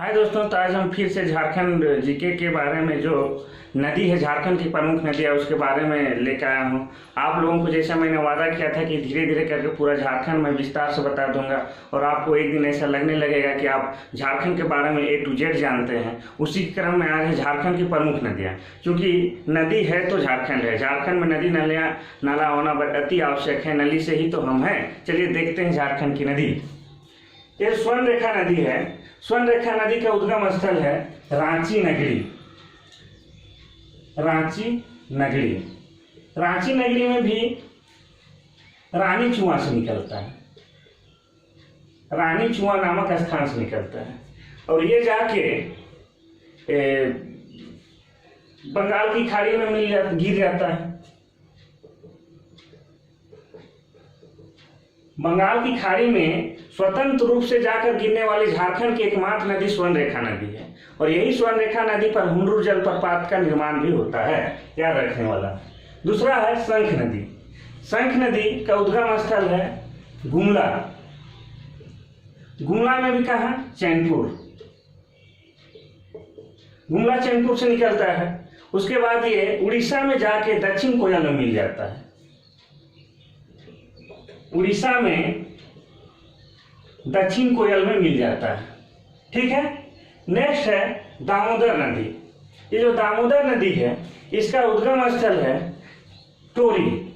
हाय दोस्तों, तो आज हम फिर से झारखंड जीके के बारे में जो नदी है, झारखंड की प्रमुख नदी है, उसके बारे में लेकर आया हूँ। आप लोगों को जैसा मैंने वादा किया था कि धीरे धीरे करके पूरा झारखंड में विस्तार से बता दूंगा और आपको एक दिन ऐसा लगने लगेगा कि आप झारखंड के बारे में A to Z जानते हैं। उसी क्रम में आज है झारखंड की प्रमुख नदियाँ। क्योंकि नदी है तो झारखंड है, झारखंड में नदी नाला होना अति आवश्यक है। नली से ही तो हम हैं। चलिए देखते हैं झारखंड की नदी। ये स्वर्ण रेखा नदी है। स्वर्ण रेखा नदी का उद्गम स्थल है रांची नगरी। रांची नगरी, रांची नगरी में भी रानी चुआ से निकलता है। रानी चुआ नामक स्थान से निकलता है और ये जाके बंगाल की खाड़ी में गिर जाता है। बंगाल की खाड़ी में स्वतंत्र रूप से जाकर गिरने वाली झारखंड की एकमात्र नदी स्वर्ण रेखा नदी है और यही स्वर्ण रेखा नदी पर हुंडूर जलप्रपात का निर्माण भी होता है, याद रखने वाला। दूसरा है शंख नदी। शंख नदी का उद्गम स्थल है गुमला। गुमला में भी कहा चैनपुर। गुमला चैनपुर से निकलता है। उसके बाद ये उड़ीसा में जाके दक्षिण कोयल में मिल जाता है। उड़ीसा में दक्षिण कोयल में मिल जाता है। ठीक है। नेक्स्ट है दामोदर नदी। ये जो दामोदर नदी है इसका उद्गम स्थल है टोरी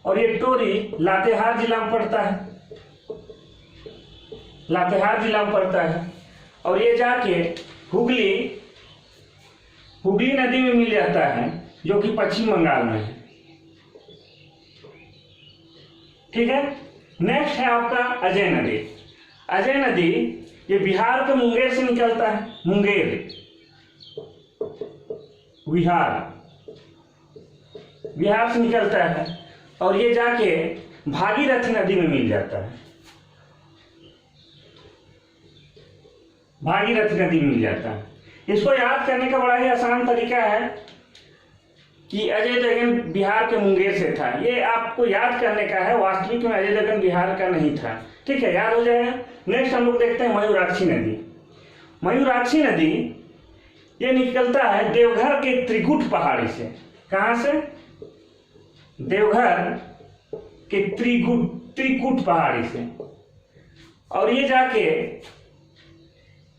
और ये टोरी लातेहार जिला में पड़ता है। लातेहार जिला में पड़ता है और ये जाके हुगली नदी में मिल जाता है जो कि पश्चिम बंगाल में है। ठीक है। नेक्स्ट है आपका अजय नदी। अजय नदी ये बिहार के मुंगेर से निकलता है। मुंगेर बिहार से निकलता है और ये जाके भागीरथी नदी में मिल जाता है। भागीरथी नदी में मिल जाता है। इसको याद करने का बड़ा ही आसान तरीका है कि अजय देवगन बिहार के मुंगेर से था। ये आपको याद करने का है, वास्तविक में अजय देवगन बिहार का नहीं था। ठीक है, याद हो जाएगा। नेक्स्ट हम लोग देखते हैं मयूराक्षी नदी। मयूराक्षी नदी ये निकलता है देवघर के त्रिकुट पहाड़ी से। कहां से? देवघर के त्रिकुट पहाड़ी से और ये जाके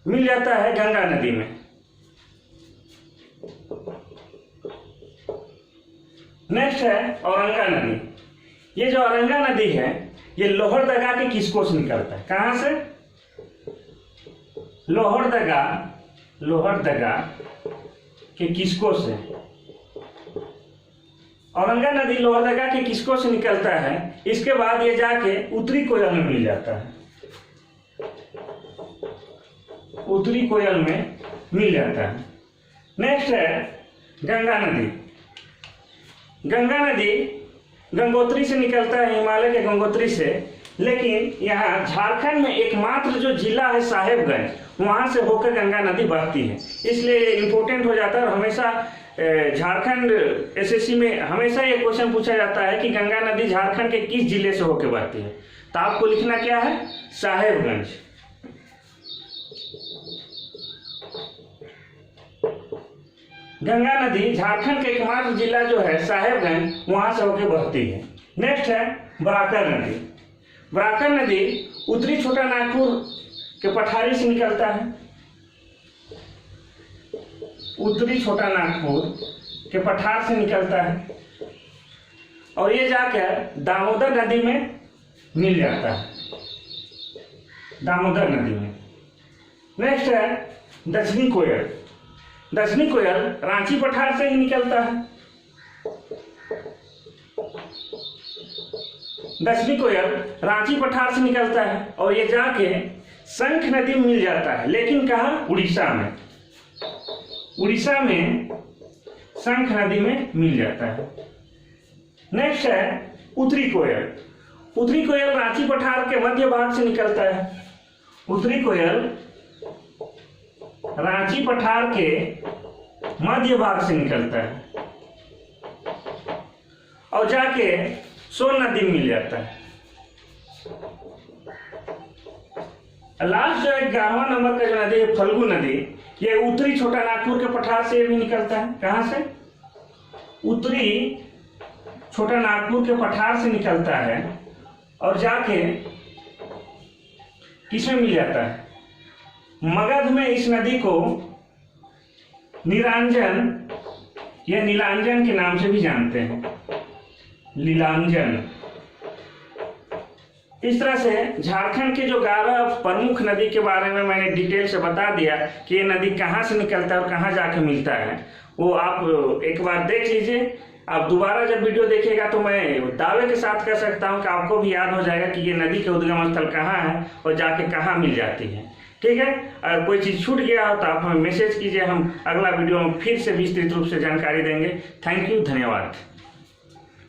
मिल जाता है गंगा नदी में। नेक्स्ट है औरंगा नदी। ये जो औरंगा नदी है ये लोहरदगा के किसको से निकलता है। कहां से? लोहरदगा के किसको से। औरंगा नदी लोहरदगा के किसको से निकलता है। इसके बाद ये जाके उत्तरी कोयल में मिल जाता है। उत्तरी कोयल में मिल जाता है। नेक्स्ट है गंगा नदी। गंगा नदी गंगोत्री से निकलता है, हिमालय के गंगोत्री से। लेकिन यहाँ झारखंड में एकमात्र जो जिला है साहेबगंज, वहां से होकर गंगा नदी बहती है। इसलिए इंपॉर्टेंट हो जाता है और हमेशा झारखंड एसएससी में हमेशा ये क्वेश्चन पूछा जाता है कि गंगा नदी झारखंड के किस जिले से होकर बहती है। तो आपको लिखना क्या है? साहेबगंज। गंगा नदी झारखंड के एकमात्र जिला जो है साहेबगंज, वहां से होकर बहती है। नेक्स्ट है बराकर नदी। बराकर नदी उत्तरी छोटा नागपुर के पठारी से निकलता है। उत्तरी छोटा नागपुर के पठार से निकलता है और ये जाकर दामोदर नदी में मिल जाता है। दामोदर नदी में। नेक्स्ट है दक्षिणी कोयल। दक्षिणी कोयल रांची पठार से ही निकलता है। दक्षिणी कोयल रांची पठार से निकलता है और ये जाके शंख नदी में मिल जाता है। लेकिन कहाँ? उड़ीसा में। उड़ीसा में शंख नदी में मिल जाता है। नेक्स्ट है उत्तरी कोयल। उत्तरी कोयल रांची पठार के मध्य भाग से निकलता है। उत्तरी कोयल रांची पठार के मध्य भाग से निकलता है और जाके सोन नदी में मिल जाता है। लास्ट जो 11वां नंबर का जो नदी है फल्गु नदी, ये उत्तरी छोटा नागपुर के पठार से भी निकलता है। कहाँ से? उत्तरी छोटा नागपुर के पठार से निकलता है और जाके किसमें मिल जाता है? मगध में। इस नदी को निरंजन या नीलांजन के नाम से भी जानते हैं, नीलांजन। इस तरह से झारखंड के जो 11 प्रमुख नदी के बारे में मैंने डिटेल से बता दिया कि ये नदी कहाँ से निकलता है और कहाँ जाके मिलता है, वो आप एक बार देख लीजिए। आप दोबारा जब वीडियो देखिएगा तो मैं दावे के साथ कह सकता हूँ कि आपको भी याद हो जाएगा कि ये नदी के उद्गम स्थल कहाँ है और जाके कहाँ मिल जाती है। ठीक है, अगर कोई चीज़ छूट गया हो तो आप हमें मैसेज कीजिए, हम अगला वीडियो में फिर से विस्तृत रूप से जानकारी देंगे। थैंक यू, धन्यवाद।